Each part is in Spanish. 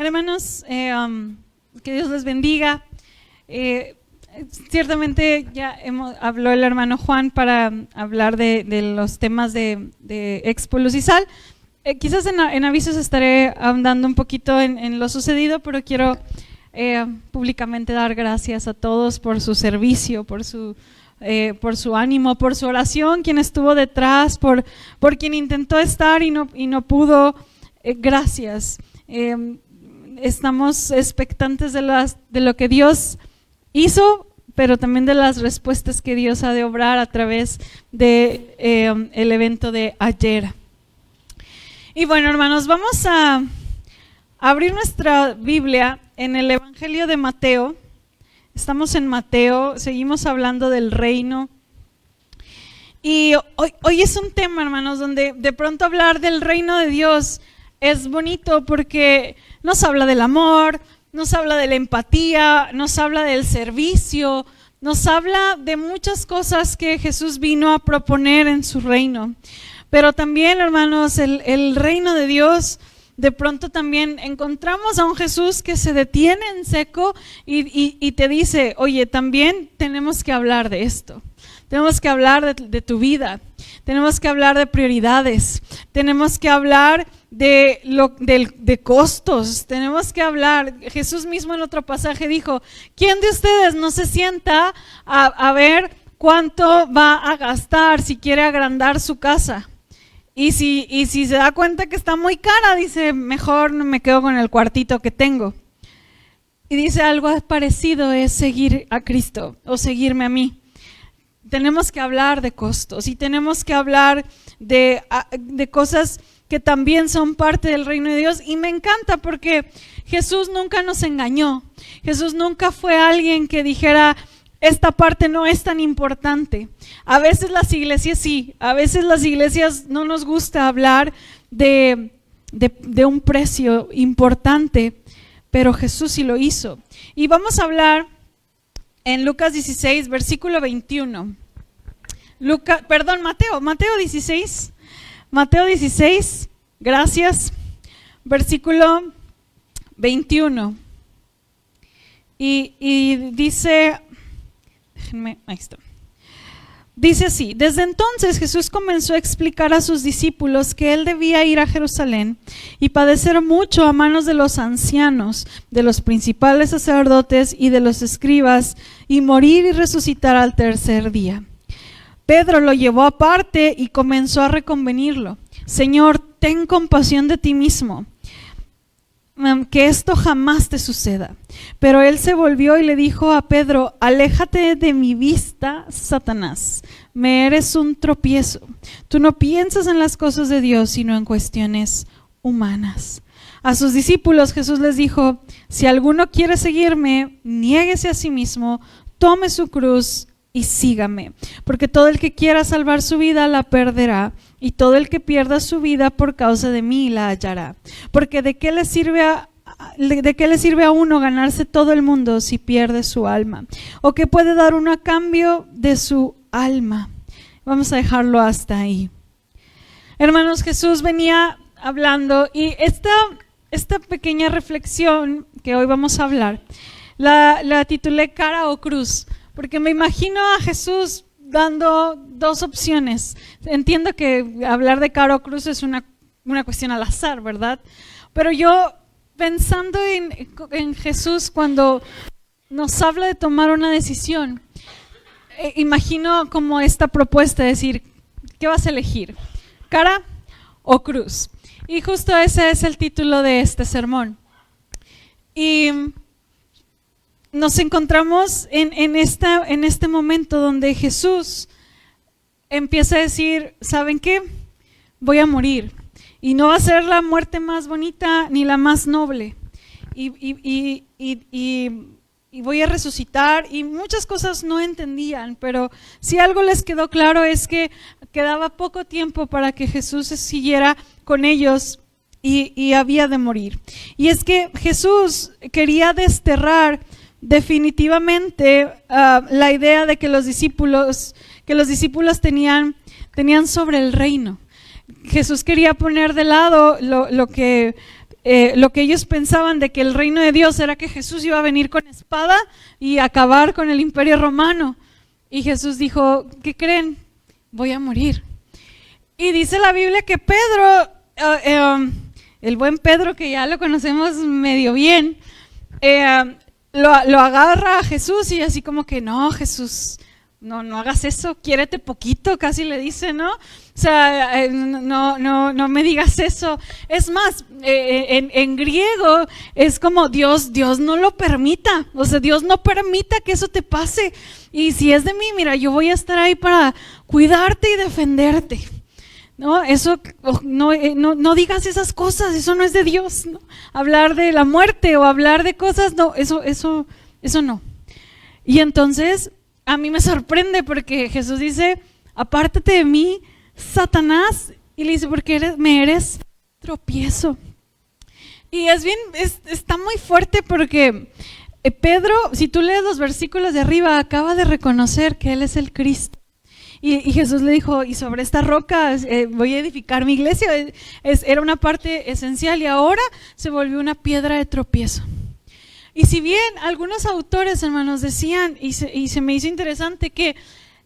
Hermanos, que Dios les bendiga. Ciertamente ya habló el hermano Juan para hablar de los temas de Expo Luz y Sal. Quizás en avisos estaré ahondando un poquito en lo sucedido, pero quiero públicamente dar gracias a todos por su servicio, por su ánimo, por su oración, quien estuvo detrás, por quien intentó estar y no pudo. Gracias. Estamos expectantes de lo que Dios hizo, pero también de las respuestas que Dios ha de obrar a través de el evento de ayer. Y bueno, hermanos, vamos a abrir nuestra Biblia en el Evangelio de Mateo. Estamos en Mateo, seguimos hablando del reino. Y hoy es un tema, hermanos, donde de pronto hablar del reino de Dios es bonito porque nos habla del amor, nos habla de la empatía, nos habla del servicio, nos habla de muchas cosas que Jesús vino a proponer en su reino. Pero también, hermanos, el reino de Dios, de pronto también encontramos a un Jesús que se detiene en seco y te dice, oye, también tenemos que hablar de esto. Tenemos que hablar de tu vida, tenemos que hablar de prioridades, tenemos que hablar de costos, tenemos que hablar. Jesús mismo en otro pasaje dijo, ¿quién de ustedes no se sienta a ver cuánto va a gastar si quiere agrandar su casa? Y si se da cuenta que está muy cara, dice, mejor me quedo con el cuartito que tengo. Y dice, algo parecido es seguir a Cristo o seguirme a mí. Tenemos que hablar de costos y tenemos que hablar de cosas que también son parte del reino de Dios. Y me encanta porque Jesús nunca nos engañó. Jesús nunca fue alguien que dijera, esta parte no es tan importante. A veces las iglesias sí, a veces las iglesias no nos gusta hablar de un precio importante, pero Jesús sí lo hizo. Y vamos a hablar en Lucas 16, versículo 21. Mateo 16, gracias, versículo 21. Y dice, ahí está. Dice así, desde entonces Jesús comenzó a explicar a sus discípulos que él debía ir a Jerusalén y padecer mucho a manos de los ancianos, de los principales sacerdotes y de los escribas, y morir y resucitar al tercer día. Pedro lo llevó aparte y comenzó a reconvenirlo. Señor, ten compasión de ti mismo, que esto jamás te suceda. Pero él se volvió y le dijo a Pedro, aléjate de mi vista, Satanás, me eres un tropiezo. Tú no piensas en las cosas de Dios, sino en cuestiones humanas. A sus discípulos Jesús les dijo, si alguno quiere seguirme, niéguese a sí mismo, tome su cruz y sígame. Porque todo el que quiera salvar su vida la perderá, y todo el que pierda su vida por causa de mí la hallará. Porque ¿de qué le sirve a uno ganarse todo el mundo si pierde su alma? ¿O qué puede dar uno a cambio de su alma? Vamos a dejarlo hasta ahí. Hermanos, Jesús venía hablando y esta pequeña reflexión que hoy vamos a hablar, la titulé Cara o Cruz, porque me imagino a Jesús dando dos opciones. Entiendo que hablar de cara o cruz es una cuestión al azar, ¿verdad? Pero yo pensando en Jesús cuando nos habla de tomar una decisión, imagino como esta propuesta de decir, ¿qué vas a elegir? ¿Cara o cruz? Y justo ese es el título de este sermón. Y nos encontramos en este momento donde Jesús empieza a decir, ¿saben qué? Voy a morir. Y no va a ser la muerte más bonita ni la más noble. Y voy a resucitar. Y muchas cosas no entendían, pero si algo les quedó claro es que quedaba poco tiempo para que Jesús siguiera con ellos y había de morir. Y es que Jesús quería desterrar definitivamente la idea de que los discípulos tenían sobre el reino. Jesús quería poner de lado lo que lo que ellos pensaban de que el reino de Dios era que Jesús iba a venir con espada y acabar con el imperio romano. Y Jesús dijo, ¿qué creen? Voy a morir. Y dice la Biblia que Pedro, el buen Pedro, que ya lo conocemos medio bien, lo agarra a Jesús y así como que no, Jesús, no hagas eso, quiérete poquito, casi le dice, ¿no? O sea, no me digas eso. Es más, en griego es como Dios no lo permita, o sea, Dios no permita que eso te pase. Y si es de mí, mira, yo voy a estar ahí para cuidarte y defenderte. No, eso no digas esas cosas, eso no es de Dios, ¿no? Hablar de la muerte o hablar de cosas, no, eso no. Y entonces a mí me sorprende porque Jesús dice, apártate de mí, Satanás, y le dice, porque me eres tropiezo. Y está muy fuerte porque Pedro, si tú lees los versículos de arriba, acaba de reconocer que él es el Cristo. Y Jesús le dijo, y sobre esta roca voy a edificar mi iglesia. Era una parte esencial y ahora se volvió una piedra de tropiezo. Y si bien algunos autores, hermanos, decían, y se me hizo interesante, que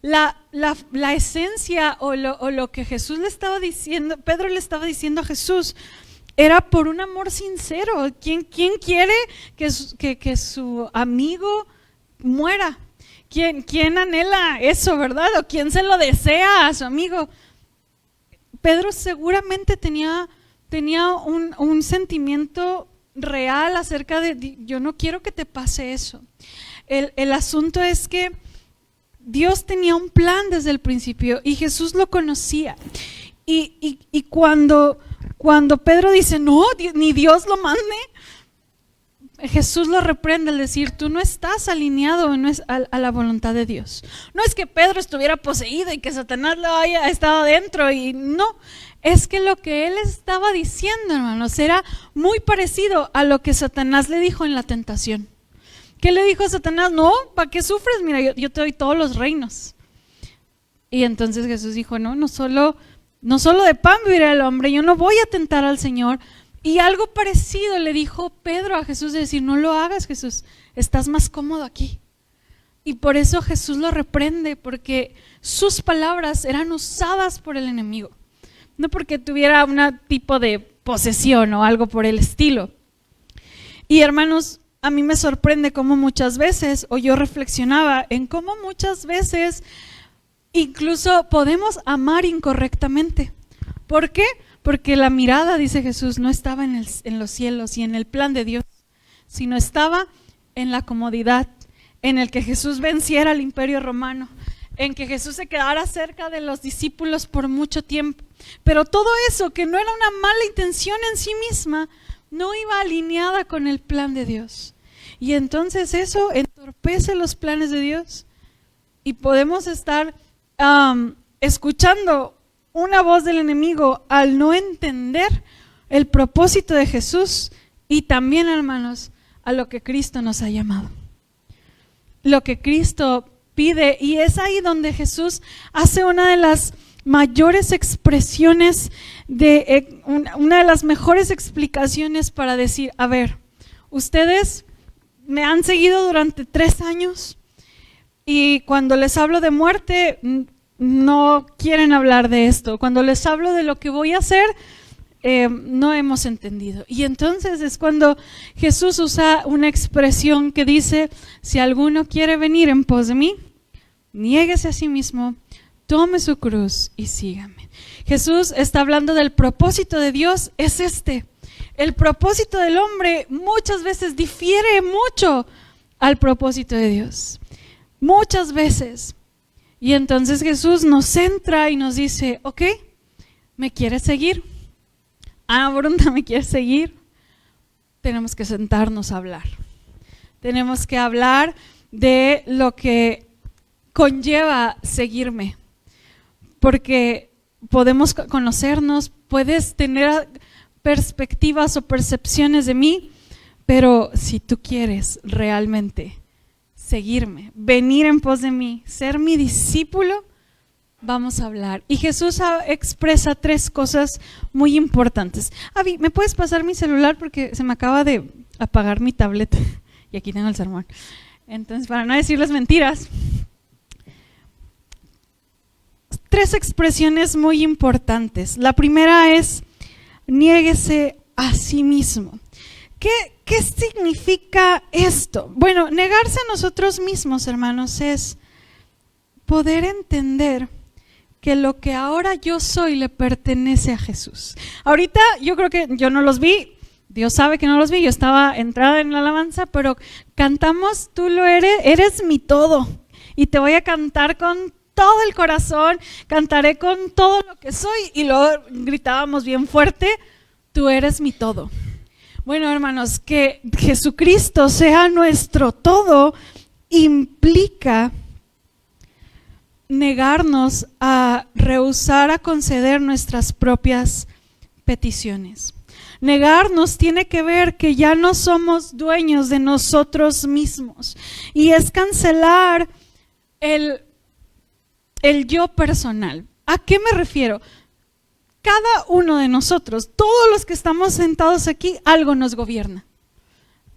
la esencia o lo que Jesús le estaba diciendo, Pedro le estaba diciendo a Jesús, era por un amor sincero. ¿Quién quiere que su amigo muera? ¿Quién anhela eso, verdad? ¿O quién se lo desea a su amigo? Pedro seguramente tenía un sentimiento real acerca de, yo no quiero que te pase eso. El asunto es que Dios tenía un plan desde el principio y Jesús lo conocía. Y cuando Pedro dice, no, ni Dios lo mande, Jesús lo reprende al decir, tú no estás alineado a la voluntad de Dios. No es que Pedro estuviera poseído y que Satanás lo haya estado adentro, y no, es que lo que él estaba diciendo, hermanos, era muy parecido a lo que Satanás le dijo en la tentación. ¿Qué le dijo a Satanás? No, ¿para qué sufres? Mira, yo te doy todos los reinos. Y entonces Jesús dijo, no solo de pan vivirá el hombre, yo no voy a tentar al Señor. Y algo parecido le dijo Pedro a Jesús, de decir, no lo hagas, Jesús, estás más cómodo aquí. Y por eso Jesús lo reprende, porque sus palabras eran usadas por el enemigo, no porque tuviera un tipo de posesión o algo por el estilo. Y hermanos, a mí me sorprende cómo muchas veces, o yo reflexionaba en cómo muchas veces incluso podemos amar incorrectamente. ¿Por qué? Porque la mirada, dice Jesús, no estaba en los cielos y en el plan de Dios, sino estaba en la comodidad, en el que Jesús venciera al imperio romano, en que Jesús se quedara cerca de los discípulos por mucho tiempo. Pero todo eso, que no era una mala intención en sí misma, no iba alineada con el plan de Dios. Y entonces eso entorpece los planes de Dios. Y podemos estar escuchando una voz del enemigo al no entender el propósito de Jesús y también, hermanos, a lo que Cristo nos ha llamado. Lo que Cristo pide, y es ahí donde Jesús hace una de las mayores expresiones, una de las mejores explicaciones para decir, a ver, ustedes me han seguido durante 3 años y cuando les hablo de muerte, no quieren hablar de esto. Cuando les hablo de lo que voy a hacer, no hemos entendido. Y entonces es cuando Jesús usa una expresión que dice, si alguno quiere venir en pos de mí, niéguese a sí mismo, tome su cruz y sígame. Jesús está hablando del propósito de Dios, es este. El propósito del hombre muchas veces difiere mucho al propósito de Dios. Muchas veces. Y entonces Jesús nos centra y nos dice, ok, ¿me quieres seguir? Brunda, ¿me quieres seguir? Tenemos que sentarnos a hablar. Tenemos que hablar de lo que conlleva seguirme. Porque podemos conocernos, puedes tener perspectivas o percepciones de mí, pero si tú quieres realmente seguirme, venir en pos de mí, ser mi discípulo, vamos a hablar. Y Jesús expresa 3 cosas muy importantes. Avi, ¿me puedes pasar mi celular? Porque se me acaba de apagar mi tablet y aquí tengo el sermón. Entonces, para no decirles mentiras, 3 expresiones muy importantes. La primera es: niéguese a sí mismo. ¿Qué significa esto? Bueno, negarse a nosotros mismos, hermanos, es poder entender que lo que ahora yo soy le pertenece a Jesús. Ahorita yo creo que yo no los vi, Dios sabe que no los vi, yo estaba entrada en la alabanza, pero cantamos, tú lo eres mi todo, y te voy a cantar con todo el corazón, cantaré con todo lo que soy, y luego gritábamos bien fuerte, tú eres mi todo. Bueno, hermanos, que Jesucristo sea nuestro todo implica negarnos a rehusar a conceder nuestras propias peticiones. Negarnos tiene que ver que ya no somos dueños de nosotros mismos, y es cancelar el yo personal. ¿A qué me refiero? Cada uno de nosotros, todos los que estamos sentados aquí, algo nos gobierna.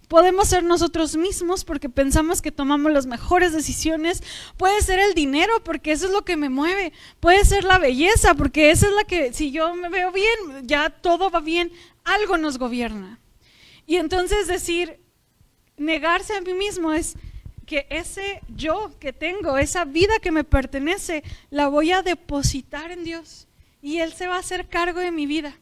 Podemos ser nosotros mismos porque pensamos que tomamos las mejores decisiones. Puede ser el dinero porque eso es lo que me mueve. Puede ser la belleza porque esa es la que, si yo me veo bien, ya todo va bien. Algo nos gobierna. Y entonces decir, negarse a mí mismo es que ese yo que tengo, esa vida que me pertenece, la voy a depositar en Dios. Y Él se va a hacer cargo de mi vida.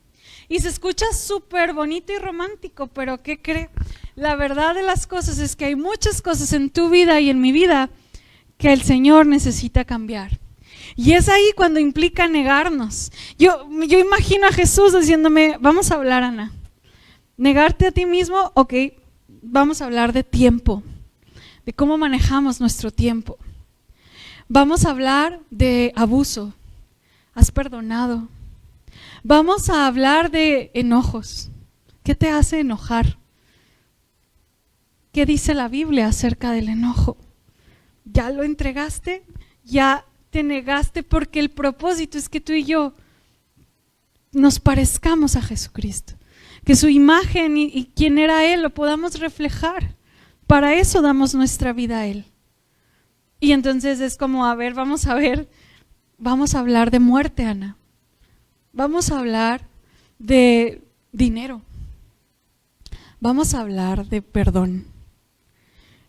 Y se escucha súper bonito y romántico, pero ¿qué cree? La verdad de las cosas es que hay muchas cosas en tu vida y en mi vida que el Señor necesita cambiar. Y es ahí cuando implica negarnos. Yo imagino a Jesús diciéndome, vamos a hablar, Ana. Negarte a ti mismo, ok, vamos a hablar de tiempo, de cómo manejamos nuestro tiempo. Vamos a hablar de abuso. ¿Has perdonado? Vamos a hablar de enojos. ¿Qué te hace enojar? ¿Qué dice la Biblia acerca del enojo? ¿Ya lo entregaste? ¿Ya te negaste? Porque el propósito es que tú y yo nos parezcamos a Jesucristo. Que su imagen y quién era Él lo podamos reflejar. Para eso damos nuestra vida a Él. Y entonces es como, a ver, vamos a hablar de muerte, Ana. Vamos a hablar de dinero. Vamos a hablar de perdón.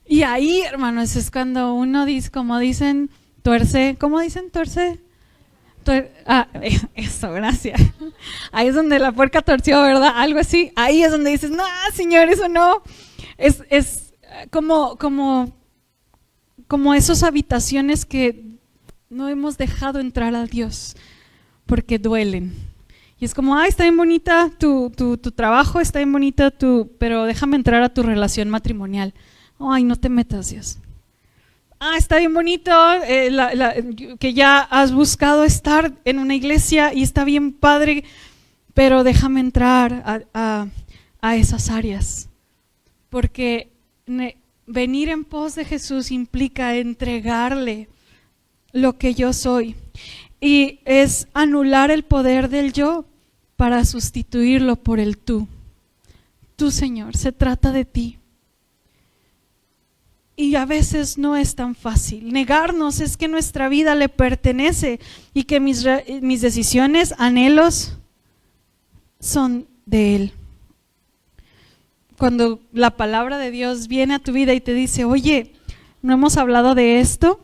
Y ahí, hermanos, es cuando uno dice, como dicen, tuerce. ¿Cómo dicen tuerce? Eso, gracias. Ahí es donde la puerca torció, ¿verdad? Algo así. Ahí es donde dices, no, Señor, eso no. Es como esas habitaciones que no hemos dejado entrar a Dios porque duelen. Y es como, está bien bonita tu trabajo, está bien bonita pero déjame entrar a tu relación matrimonial. Ay, no te metas, Dios. Está bien bonito que ya has buscado estar en una iglesia y está bien padre, pero déjame entrar a esas áreas. Porque venir en pos de Jesús implica entregarle lo que yo soy, y es anular el poder del yo para sustituirlo por el tú. Tú, Señor, se trata de ti. Y a veces no es tan fácil. Negarnos es que nuestra vida le pertenece y que mis decisiones, anhelos son de Él. Cuando la palabra de Dios viene a tu vida y te dice, oye, ¿no hemos hablado de esto?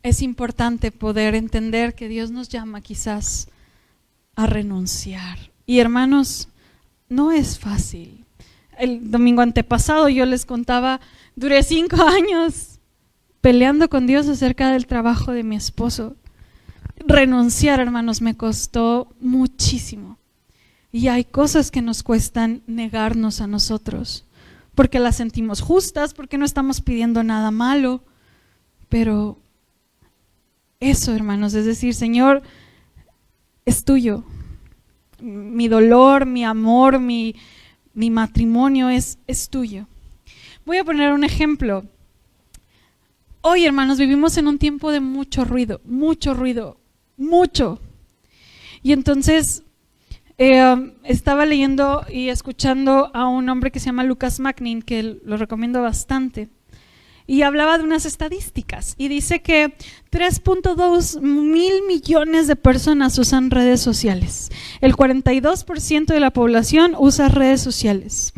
Es importante poder entender que Dios nos llama quizás a renunciar. Y hermanos, no es fácil. El domingo antepasado yo les contaba, duré 5 años peleando con Dios acerca del trabajo de mi esposo. Renunciar, hermanos, me costó muchísimo. Y hay cosas que nos cuestan negarnos a nosotros, porque las sentimos justas, porque no estamos pidiendo nada malo, pero eso, hermanos, es decir, Señor, es tuyo. Mi dolor, mi amor, mi matrimonio es tuyo. Voy a poner un ejemplo. Hoy, hermanos, vivimos en un tiempo de mucho ruido, mucho. Y entonces estaba leyendo y escuchando a un hombre que se llama Lucas Magnin, que lo recomiendo bastante, y hablaba de unas estadísticas y dice que 3.2 mil millones de personas usan redes sociales. El 42% de la población usa redes sociales.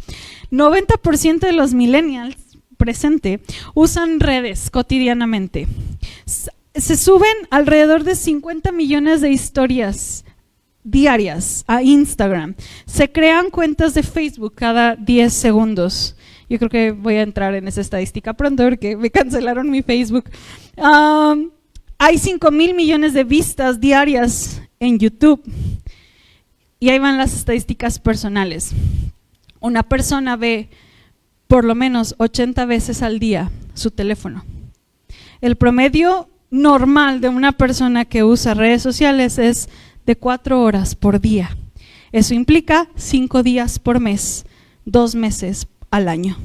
90% de los millennials presente usan redes cotidianamente. Se suben alrededor de 50 millones de historias diarias a Instagram. Se crean cuentas de Facebook cada 10 segundos. Yo creo que voy a entrar en esa estadística pronto porque me cancelaron mi Facebook. Hay 5 mil millones de vistas diarias en YouTube. Y ahí van las estadísticas personales. Una persona ve por lo menos 80 veces al día su teléfono. El promedio normal de una persona que usa redes sociales es de 4 horas por día. Eso implica 5 días por mes, 2 meses al año.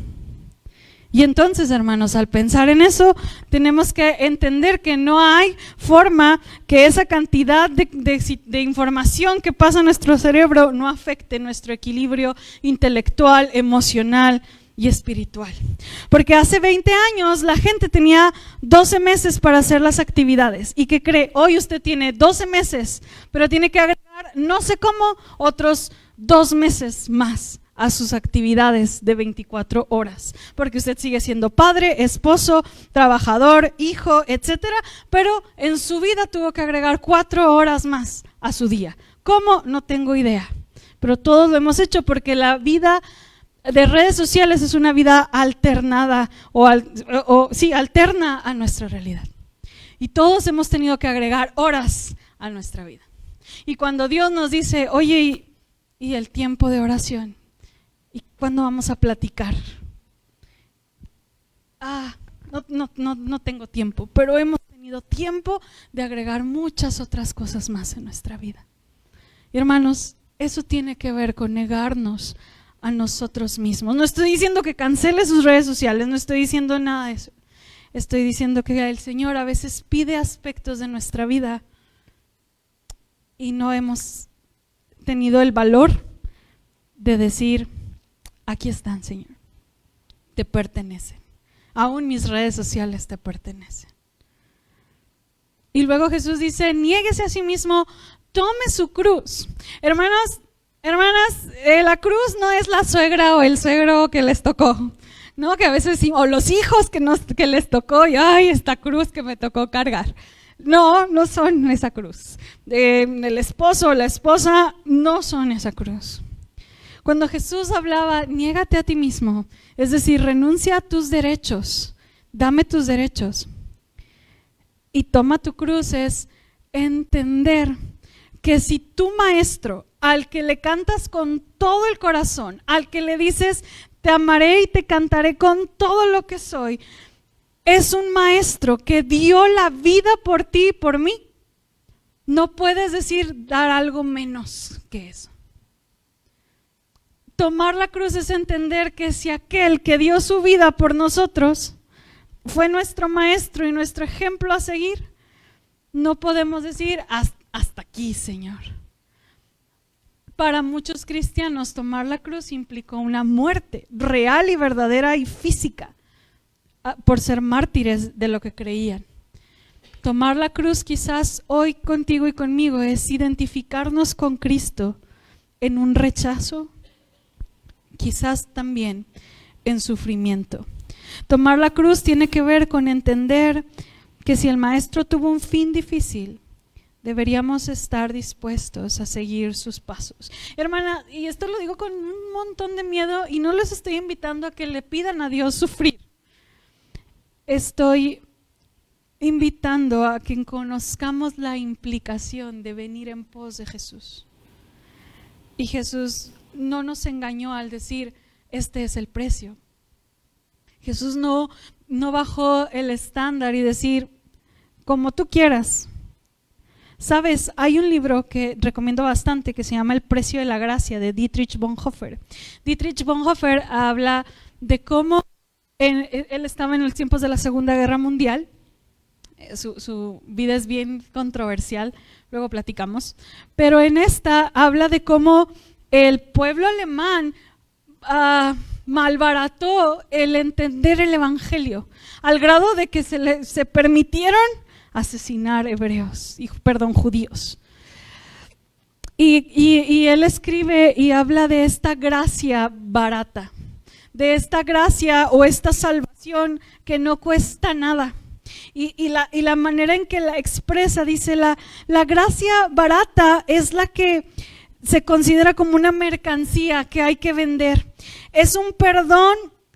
Y entonces, hermanos, al pensar en eso, tenemos que entender que no hay forma que esa cantidad de información que pasa en nuestro cerebro no afecte nuestro equilibrio intelectual, emocional y espiritual. Porque hace 20 años la gente tenía 12 meses para hacer las actividades. ¿Y qué cree? Hoy usted tiene 12 meses, pero tiene que agregar, no sé cómo, otros 2 meses más a sus actividades de 24 horas, porque usted sigue siendo padre, esposo, trabajador, hijo, etcétera, pero en su vida tuvo que agregar 4 horas más a su día. ¿Cómo? No tengo idea, pero todos lo hemos hecho porque la vida de redes sociales es una vida alternada alterna a nuestra realidad. Y todos hemos tenido que agregar horas a nuestra vida. Y cuando Dios nos dice, oye, ¿y el tiempo de oración? ¿Y cuándo vamos a platicar? No tengo tiempo, pero hemos tenido tiempo de agregar muchas otras cosas más en nuestra vida. Y hermanos, eso tiene que ver con negarnos a nosotros mismos. No estoy diciendo que cancele sus redes sociales, no estoy diciendo nada de eso. Estoy diciendo que el Señor a veces pide aspectos de nuestra vida y no hemos tenido el valor de decir, aquí están, Señor, te pertenecen. Aún mis redes sociales te pertenecen. Y luego Jesús dice, niéguese a sí mismo, tome su cruz. Hermanas, la cruz no es la suegra o el suegro que les tocó, ¿no? Que a veces, o los hijos que les tocó, y ay, esta cruz que me tocó cargar. No son esa cruz. El esposo o la esposa no son esa cruz. Cuando Jesús hablaba, niégate a ti mismo, es decir, renuncia a tus derechos, dame tus derechos y toma tu cruz, es entender que si tu maestro, al que le cantas con todo el corazón, al que le dices, te amaré y te cantaré con todo lo que soy, es un maestro que dio la vida por ti y por mí, no puedes decir dar algo menos que eso. Tomar la cruz es entender que si aquel que dio su vida por nosotros fue nuestro maestro y nuestro ejemplo a seguir, no podemos decir hasta aquí, Señor. Para muchos cristianos tomar la cruz implicó una muerte real y verdadera y física por ser mártires de lo que creían. Tomar la cruz quizás hoy contigo y conmigo es identificarnos con Cristo en un rechazo, quizás también en sufrimiento. Tomar la cruz tiene que ver con entender que si el maestro tuvo un fin difícil, deberíamos estar dispuestos a seguir sus pasos. Hermana, y esto lo digo con un montón de miedo y no les estoy invitando a que le pidan a Dios sufrir. Estoy invitando a que conozcamos la implicación de venir en pos de Jesús. Y Jesús no nos engañó al decir, este es el precio. Jesús no bajó el estándar y decir, como tú quieras. Sabes, hay un libro que recomiendo bastante que se llama El precio de la gracia, de Dietrich Bonhoeffer. Dietrich Bonhoeffer habla de cómo Él estaba en los tiempos de la Segunda Guerra Mundial. Su vida es bien controversial, luego platicamos, pero en esta habla de cómo el pueblo alemán malbarató el entender el evangelio, al grado de que se permitieron asesinar judíos. Y él escribe y habla de esta gracia barata, de esta gracia o esta salvación que no cuesta nada. Y la manera en que la expresa, dice, la gracia barata es la que se considera como una mercancía que hay que vender. Es un perdón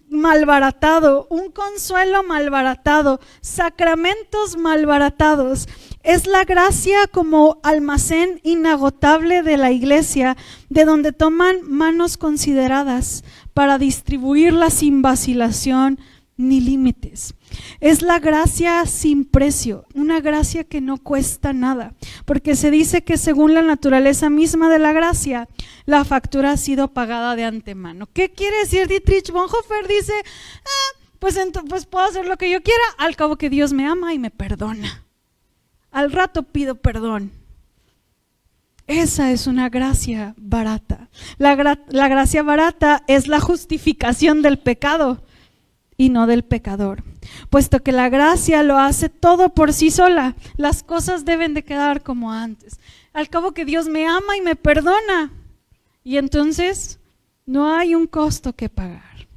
malbaratado, un consuelo malbaratado, sacramentos malbaratados. Es la gracia como almacén inagotable de la iglesia, de donde toman manos consideradas para distribuirla sin vacilación ni límites. Es la gracia sin precio, una gracia que no cuesta nada, porque se dice que según la naturaleza misma de la gracia, la factura ha sido pagada de antemano. ¿Qué quiere decir? Dietrich Bonhoeffer dice, pues puedo hacer lo que yo quiera, al cabo que Dios me ama y me perdona. Al rato pido perdón. Esa es una gracia barata. La gracia barata es la justificación del pecado y no del pecador, puesto que la gracia lo hace todo por sí sola. Las cosas deben de quedar como antes. Al cabo que Dios me ama y me perdona, y entonces no hay un costo que pagar.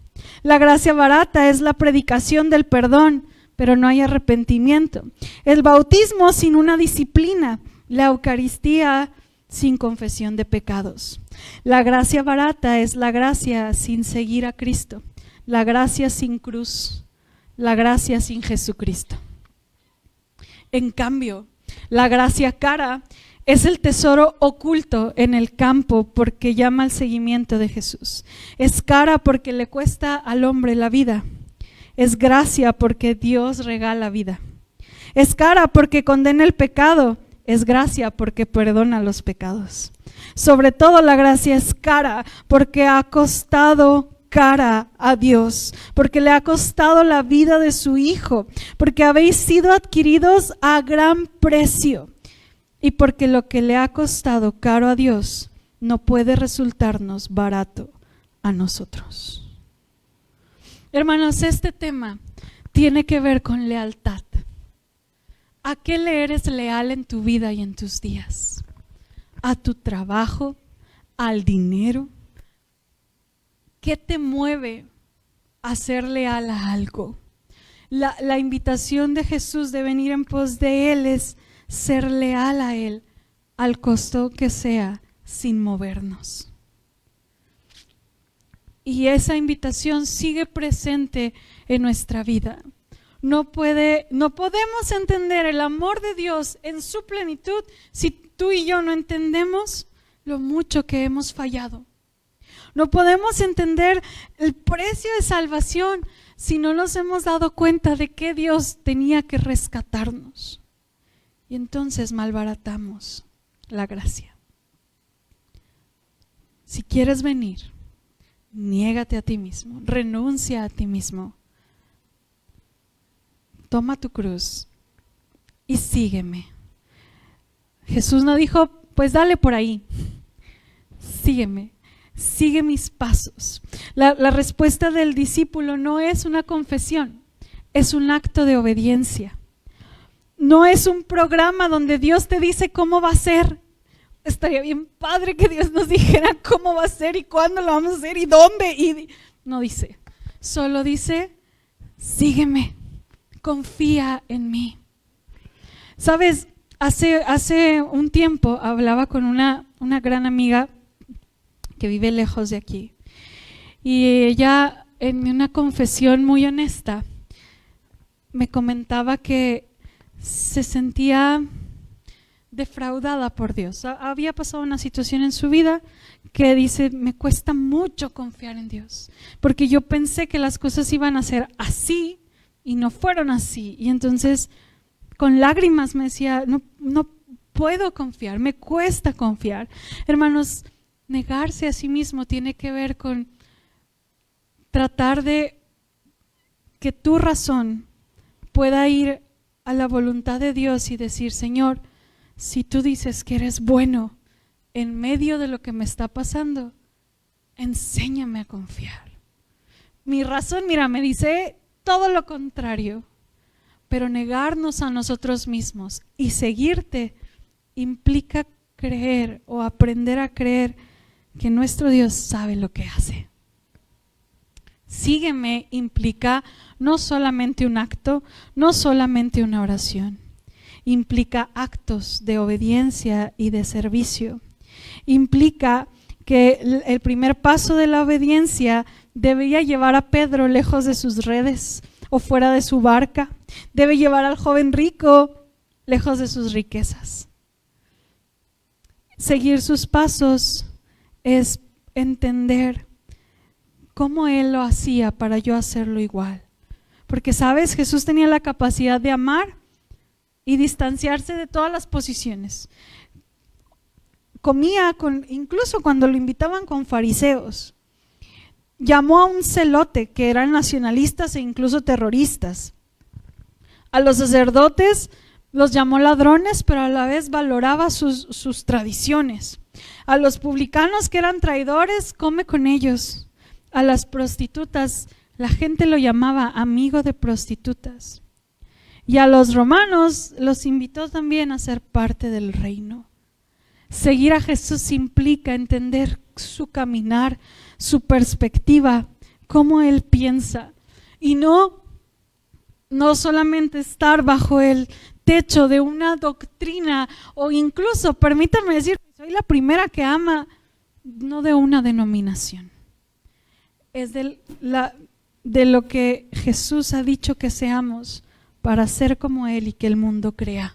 La gracia barata es la predicación del perdón, pero no hay arrepentimiento. El bautismo sin una disciplina, la Eucaristía sin confesión de pecados. La gracia barata es la gracia sin seguir a Cristo, la gracia sin cruz, la gracia sin Jesucristo. En cambio, la gracia cara es el tesoro oculto en el campo porque llama al seguimiento de Jesús. Es cara porque le cuesta al hombre la vida. Es gracia porque Dios regala vida. Es cara porque condena el pecado. Es gracia porque perdona los pecados. Sobre todo la gracia es cara porque ha costado cara a Dios, porque le ha costado la vida de su Hijo, porque habéis sido adquiridos a gran precio y porque lo que le ha costado caro a Dios no puede resultarnos barato a nosotros. Hermanos, este tema tiene que ver con lealtad. ¿A qué le eres leal en tu vida y en tus días? ¿A tu trabajo? ¿Al dinero? ¿Qué te mueve a ser leal a algo? La invitación de Jesús de venir en pos de Él es ser leal a Él, al costo que sea, sin movernos. Y esa invitación sigue presente en nuestra vida. No podemos entender el amor de Dios en su plenitud si tú y yo no entendemos lo mucho que hemos fallado. No podemos entender el precio de salvación si no nos hemos dado cuenta de que Dios tenía que rescatarnos. Y entonces malbaratamos la gracia. Si quieres venir, niégate a ti mismo, renuncia a ti mismo. Toma tu cruz y sígueme. Jesús no dijo, pues dale por ahí, sígueme. Sigue mis pasos. La respuesta del discípulo no es una confesión, es un acto de obediencia. No es un programa donde Dios te dice cómo va a ser. Estaría bien padre que Dios nos dijera cómo va a ser y cuándo lo vamos a hacer y dónde. No dice, solo dice, sígueme, confía en mí. Sabes, hace un tiempo hablaba con una gran amiga que vive lejos de aquí, y ella, en una confesión muy honesta, me comentaba que se sentía defraudada por Dios. Había pasado una situación en su vida que dice, me cuesta mucho confiar en Dios, porque yo pensé que las cosas iban a ser así y no fueron así, y entonces con lágrimas me decía, no puedo confiar, me cuesta confiar. Hermanos, negarse a sí mismo tiene que ver con tratar de que tu razón pueda ir a la voluntad de Dios y decir, Señor, si tú dices que eres bueno en medio de lo que me está pasando, enséñame a confiar. Mi razón, mira, me dice todo lo contrario, pero negarnos a nosotros mismos y seguirte implica creer o aprender a creer que nuestro Dios sabe lo que hace. Sígueme implica no solamente un acto, no solamente una oración, implica actos de obediencia y de servicio. Implica que el primer paso de la obediencia debía llevar a Pedro lejos de sus redes o fuera de su barca. Debe llevar al joven rico lejos de sus riquezas. Seguir sus pasos es entender cómo Él lo hacía para yo hacerlo igual. Porque, ¿sabes? Jesús tenía la capacidad de amar y distanciarse de todas las posiciones. Comía incluso cuando lo invitaban con fariseos. Llamó a un celote que eran nacionalistas e incluso terroristas. A los sacerdotes los llamó ladrones, pero a la vez valoraba sus tradiciones. A los publicanos que eran traidores, come con ellos. A las prostitutas, la gente lo llamaba amigo de prostitutas. Y a los romanos los invitó también a ser parte del reino. Seguir a Jesús implica entender su caminar, su perspectiva, cómo Él piensa. Y no solamente estar bajo el techo de una doctrina o incluso, permítanme decir, soy la primera que ama, no de una denominación. Es de lo que Jesús ha dicho que seamos para ser como Él y que el mundo crea.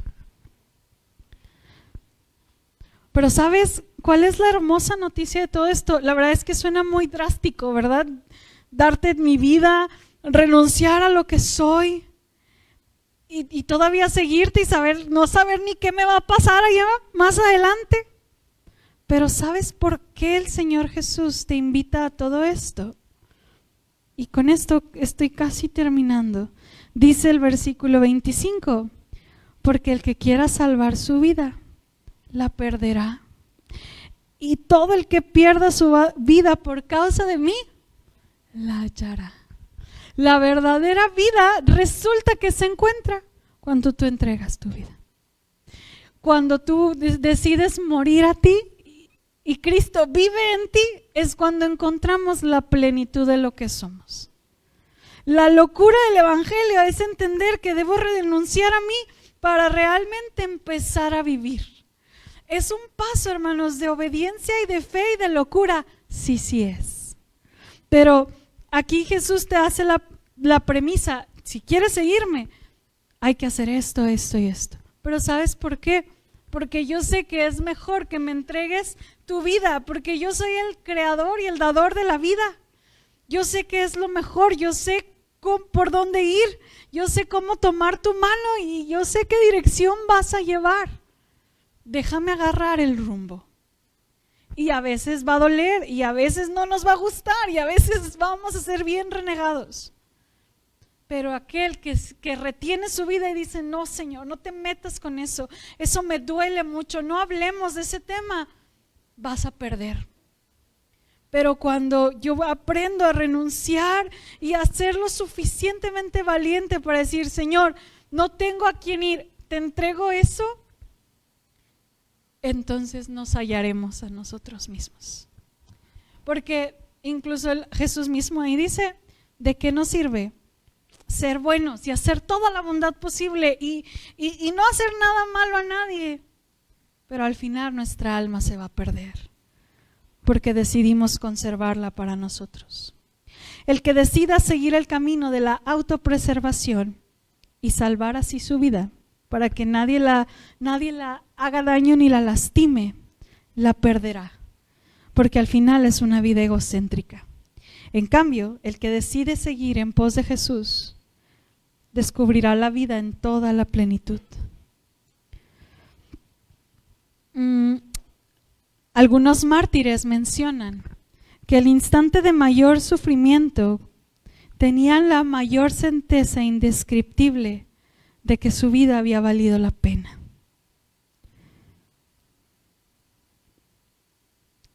Pero ¿sabes cuál es la hermosa noticia de todo esto? La verdad es que suena muy drástico, ¿verdad? Darte mi vida, renunciar a lo que soy y todavía seguirte y no saber ni qué me va a pasar allá más adelante. Pero ¿sabes por qué el Señor Jesús te invita a todo esto? Y con esto estoy casi terminando. Dice el versículo 25, porque el que quiera salvar su vida, la perderá. Y todo el que pierda su vida por causa de mí, la hallará. La verdadera vida resulta que se encuentra cuando tú entregas tu vida. Cuando tú decides morir a ti y Cristo vive en ti, es cuando encontramos la plenitud de lo que somos. La locura del evangelio es entender que debo renunciar a mí para realmente empezar a vivir. Es un paso, hermanos, de obediencia y de fe y de locura. Sí es. Pero aquí Jesús te hace la premisa, si quieres seguirme, hay que hacer esto, esto y esto. Pero ¿sabes por qué? Porque yo sé que es mejor que me entregues tu vida, porque yo soy el creador y el dador de la vida. Yo sé que es lo mejor, yo sé por dónde ir, yo sé cómo tomar tu mano y yo sé qué dirección vas a llevar. Déjame agarrar el rumbo. Y a veces va a doler y a veces no nos va a gustar y a veces vamos a ser bien renegados. Pero aquel que retiene su vida y dice, no, Señor, no te metas con eso, eso me duele mucho, no hablemos de ese tema, vas a perder. Pero cuando yo aprendo a renunciar y a ser lo suficientemente valiente para decir, Señor, no tengo a quién ir, te entrego eso, entonces nos hallaremos a nosotros mismos. Porque incluso Jesús mismo ahí dice, ¿de qué nos sirve ser buenos y hacer toda la bondad posible y no hacer nada malo a nadie? Pero al final nuestra alma se va a perder porque decidimos conservarla para nosotros. El que decida seguir el camino de la autopreservación y salvar así su vida para que nadie la haga daño ni la lastime, la perderá, porque al final es una vida egocéntrica. En cambio, el que decide seguir en pos de Jesús descubrirá la vida en toda la plenitud. Algunos mártires mencionan que el instante de mayor sufrimiento tenían la mayor certeza indescriptible de que su vida había valido la pena.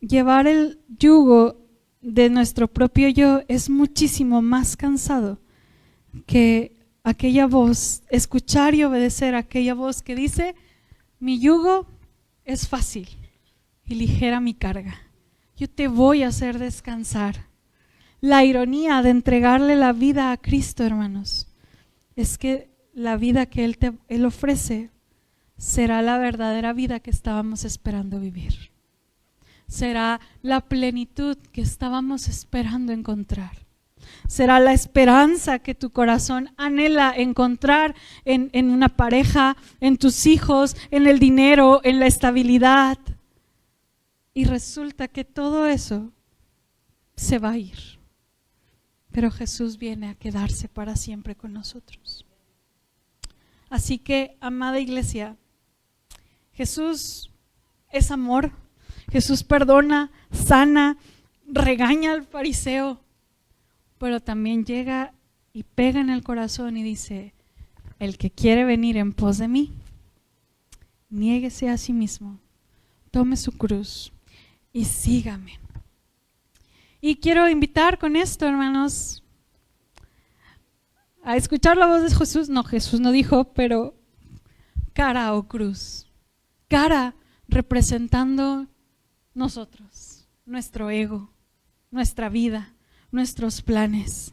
Llevar el yugo de nuestro propio yo es muchísimo más cansado que aquella voz, escuchar y obedecer a aquella voz que dice: mi yugo es fácil y ligera mi carga. Yo te voy a hacer descansar. La ironía de entregarle la vida a Cristo, hermanos, es que la vida que Él ofrece será la verdadera vida que estábamos esperando vivir. Será la plenitud que estábamos esperando encontrar. Será la esperanza que tu corazón anhela encontrar en una pareja, en tus hijos, en el dinero, en la estabilidad. Y resulta que todo eso se va a ir. Pero Jesús viene a quedarse para siempre con nosotros. Así que, amada iglesia, Jesús es amor. Jesús perdona, sana, regaña al fariseo, pero también llega y pega en el corazón y dice: el que quiere venir en pos de mí, niéguese a sí mismo, tome su cruz y sígame. Y quiero invitar con esto, hermanos, a escuchar la voz de Jesús. No, Jesús no dijo, pero cara o cruz. Cara representando nosotros, nuestro ego, nuestra vida, nuestros planes.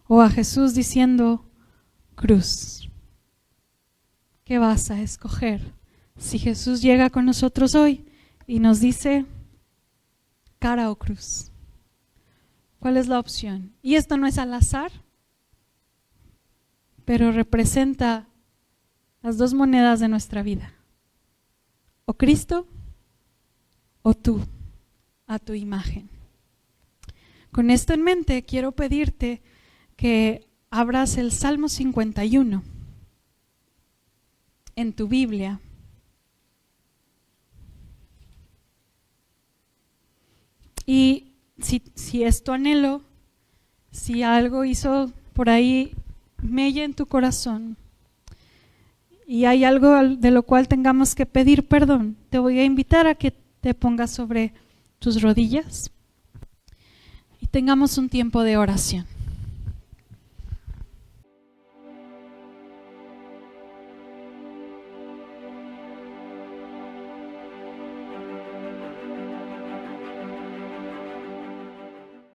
O a Jesús diciendo cruz. ¿Qué vas a escoger? Si Jesús llega con nosotros hoy y nos dice cara o cruz, ¿cuál es la opción? Y esto no es al azar, pero representa las dos monedas de nuestra vida. O Cristo o tú, a tu imagen. Con esto en mente, quiero pedirte que abras el Salmo 51 en tu Biblia. Y si es tu anhelo, si algo hizo por ahí mella en tu corazón y hay algo de lo cual tengamos que pedir perdón, te voy a invitar a que te pongas sobre tus rodillas y tengamos un tiempo de oración.